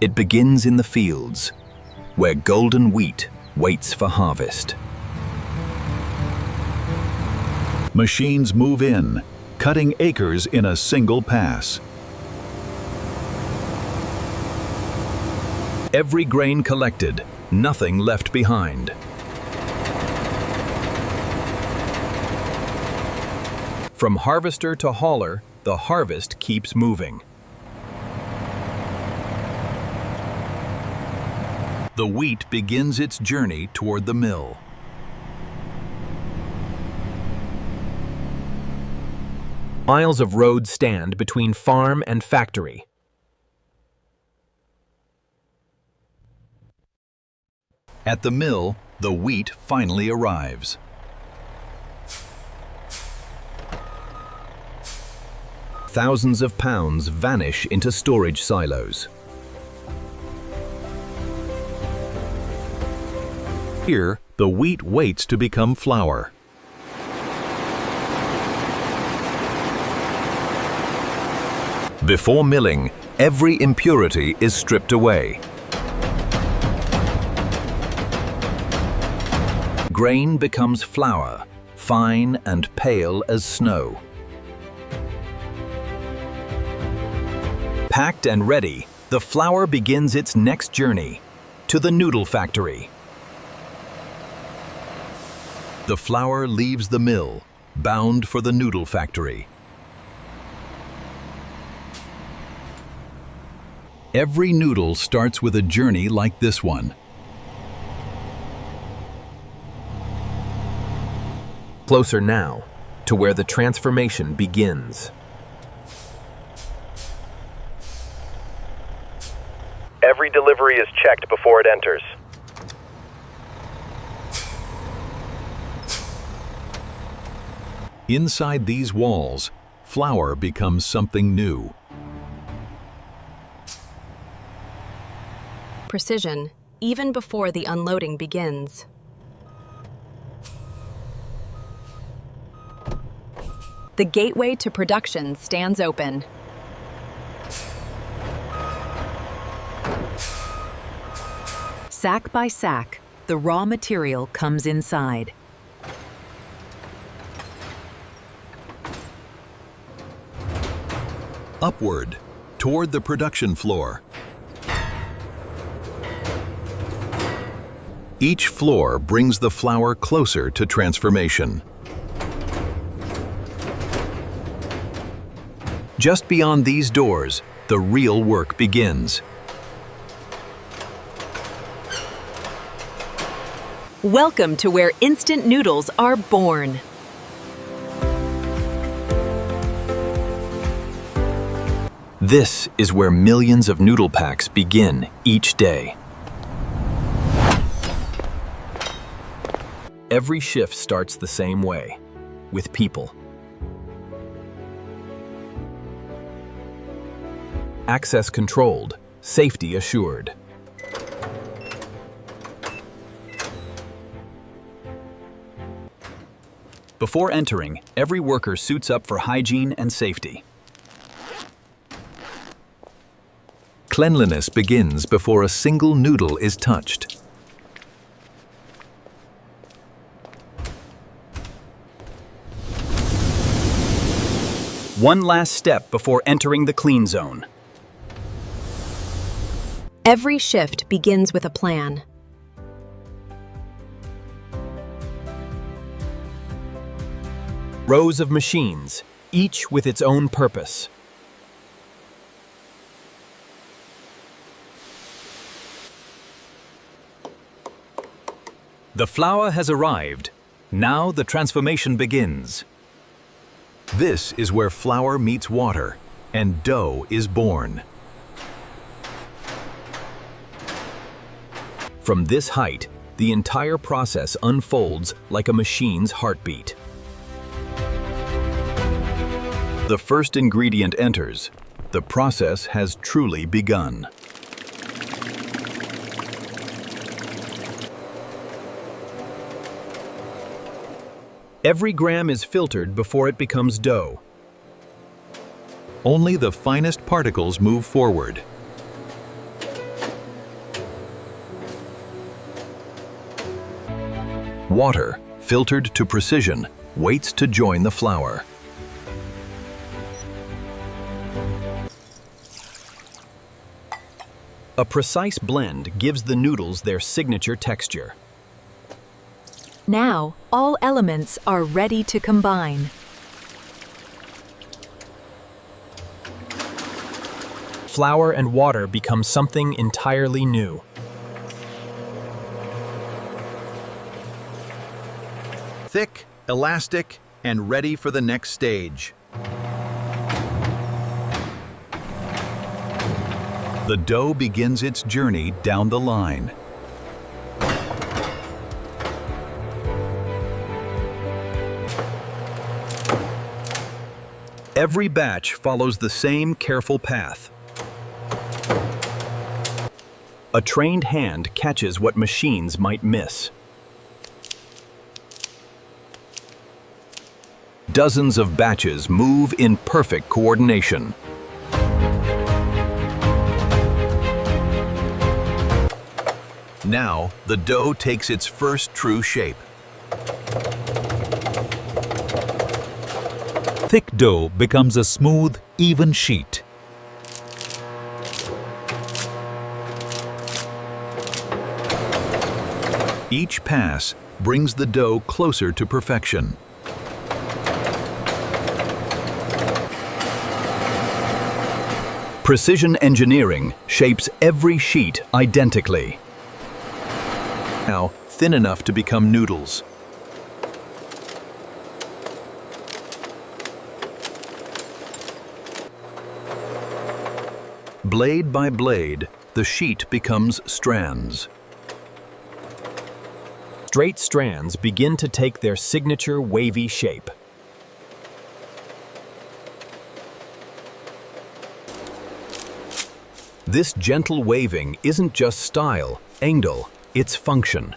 It begins in the fields, where golden wheat waits for harvest. Machines move in, cutting acres in a single pass. Every grain collected, nothing left behind. From harvester to hauler, the harvest keeps moving. The wheat begins its journey toward the mill. Miles of road stand between farm and factory. At the mill, the wheat finally arrives. Thousands of pounds vanish into storage silos. Here, the wheat waits to become flour. Before milling, every impurity is stripped away. Grain becomes flour, fine and pale as snow. Packed and ready, the flour begins its next journey, to the noodle factory. The flour leaves the mill, bound for the noodle factory. Every noodle starts with a journey like this one. Closer now, to where the transformation begins. Every delivery is checked before it enters. Inside these walls, flour becomes something new. Precision, even before the unloading begins. The gateway to production stands open. Sack by sack, the raw material comes inside. Upward, toward the production floor. Each floor brings the flour closer to transformation. Just beyond these doors, the real work begins. Welcome to where instant noodles are born. This is where millions of noodle packs begin each day. Every shift starts the same way, with people. Access controlled, safety assured. Before entering, every worker suits up for hygiene and safety. Cleanliness begins before a single noodle is touched. One last step before entering the clean zone. Every shift begins with a plan. Rows of machines, each with its own purpose. The flour has arrived. Now the transformation begins. This is where flour meets water, and dough is born. From this height, the entire process unfolds like a machine's heartbeat. The first ingredient enters. The process has truly begun. Every gram is filtered before it becomes dough. Only the finest particles move forward. Water, filtered to precision, waits to join the flour. A precise blend gives the noodles their signature texture. Now, all elements are ready to combine. Flour and water become something entirely new. Thick, elastic, and ready for the next stage. The dough begins its journey down the line. Every batch follows the same careful path. A trained hand catches what machines might miss. Dozens of batches move in perfect coordination. Now, the dough takes its first true shape. Thick dough becomes a smooth, even sheet. Each pass brings the dough closer to perfection. Precision engineering shapes every sheet identically. Now, thin enough to become noodles. Blade by blade, the sheet becomes strands. Straight strands begin to take their signature wavy shape. This gentle waving isn't just style, angle, it's function.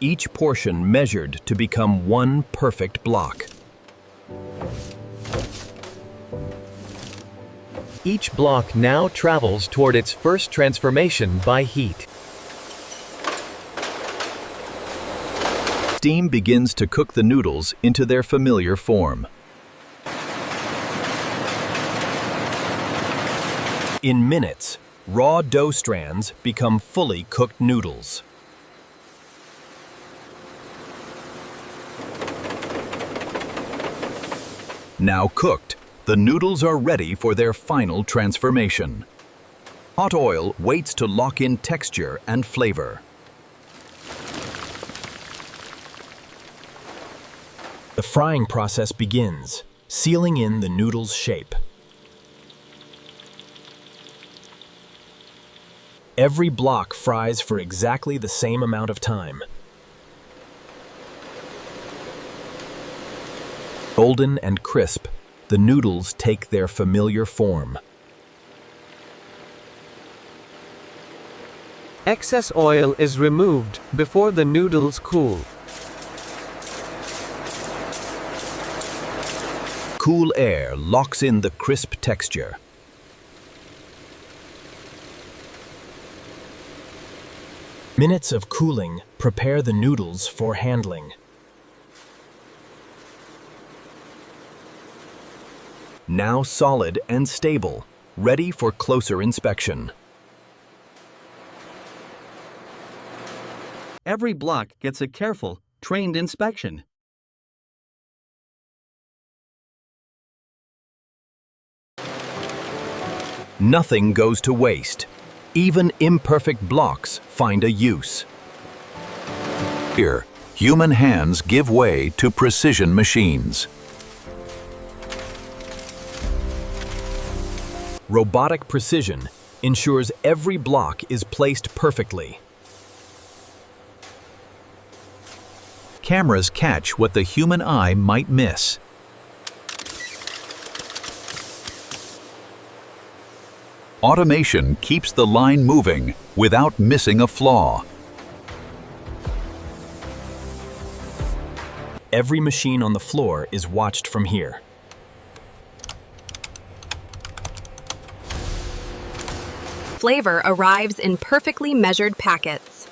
Each portion measured to become one perfect block. Each block now travels toward its first transformation by heat. Steam begins to cook the noodles into their familiar form. In minutes, raw dough strands become fully cooked noodles. Now cooked, the noodles are ready for their final transformation. Hot oil waits to lock in texture and flavor. The frying process begins, sealing in the noodles' shape. Every block fries for exactly the same amount of time. Golden and crisp, the noodles take their familiar form. Excess oil is removed before the noodles cool. Cool air locks in the crisp texture. Minutes of cooling prepare the noodles for handling. Now solid and stable, ready for closer inspection. Every block gets a careful, trained inspection. Nothing goes to waste. Even imperfect blocks find a use. Here, human hands give way to precision machines. Robotic precision ensures every block is placed perfectly. Cameras catch what the human eye might miss. Automation keeps the line moving without missing a flaw. Every machine on the floor is watched from here. Flavor arrives in perfectly measured packets.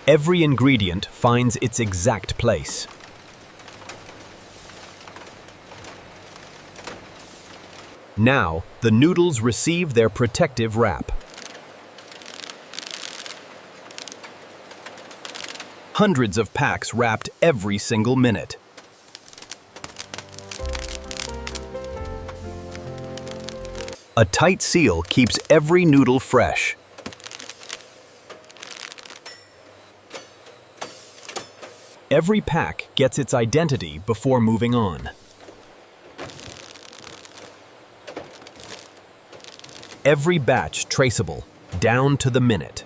Every ingredient finds its exact place. Now, the noodles receive their protective wrap. Hundreds of packs wrapped every single minute. A tight seal keeps every noodle fresh. Every pack gets its identity before moving on. Every batch traceable, down to the minute.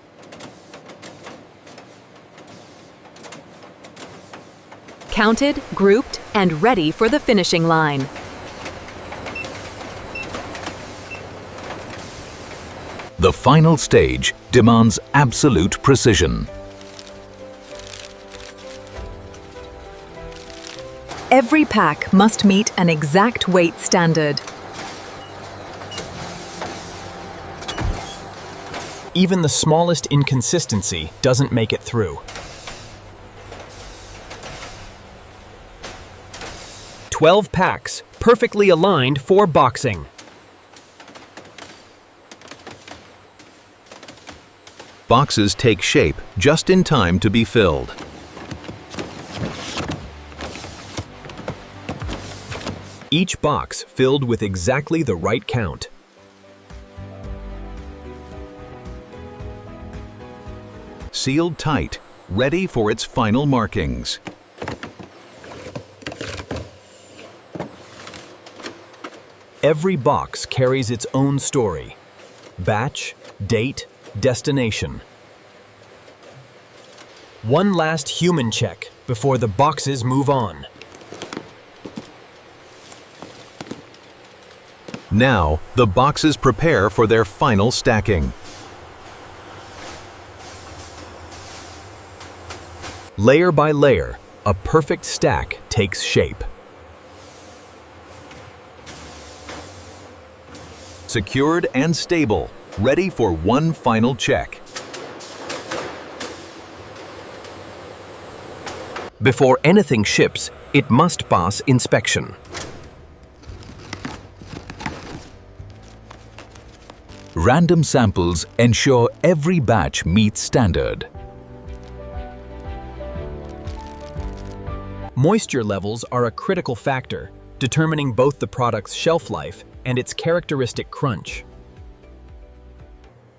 Counted, grouped, and ready for the finishing line. The final stage demands absolute precision. Every pack must meet an exact weight standard. Even the smallest inconsistency doesn't make it through. 12 packs, perfectly aligned for boxing. Boxes take shape just in time to be filled. Each box filled with exactly the right count. Sealed tight, ready for its final markings. Every box carries its own story. Batch, date, destination. One last human check before the boxes move on. Now, the boxes prepare for their final stacking. Layer by layer, a perfect stack takes shape. Secured and stable, ready for one final check. Before anything ships, it must pass inspection. Random samples ensure every batch meets standard. Moisture levels are a critical factor, determining both the product's shelf life and its characteristic crunch.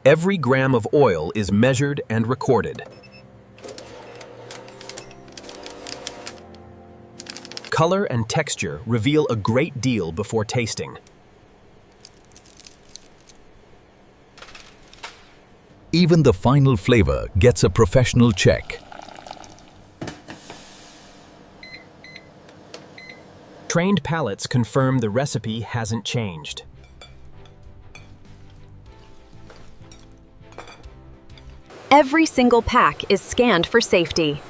Every gram of oil is measured and recorded. Color and texture reveal a great deal before tasting. Even the final flavor gets a professional check. Trained palates confirm the recipe hasn't changed. Every single pack is scanned for safety.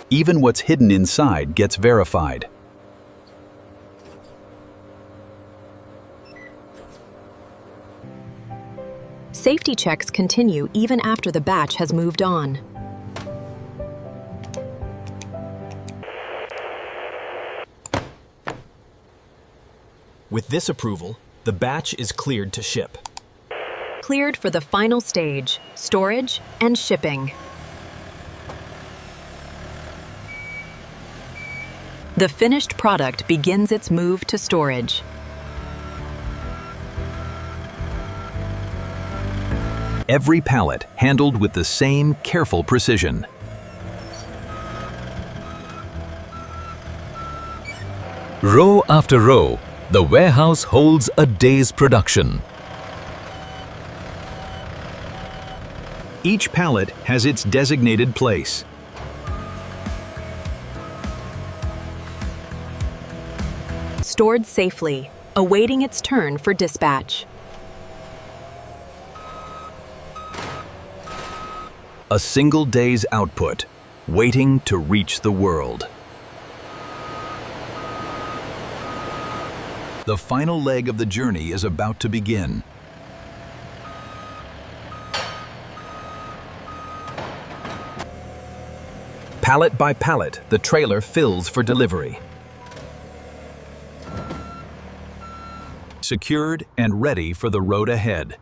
Even what's hidden inside gets verified. Safety checks continue even after the batch has moved on. With this approval, the batch is cleared to ship. Cleared for the final stage, storage and shipping. The finished product begins its move to storage. Every pallet handled with the same careful precision. Row after row, the warehouse holds a day's production. Each pallet has its designated place. Stored safely, awaiting its turn for dispatch. A single day's output, waiting to reach the world. The final leg of the journey is about to begin. Pallet by pallet, the trailer fills for delivery. Secured and ready for the road ahead.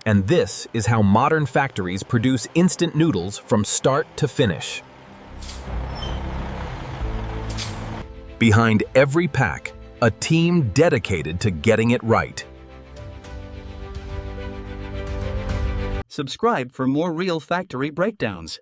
And this is how modern factories produce instant noodles from start to finish. Behind every pack, a team dedicated to getting it right. Subscribe for more real factory breakdowns.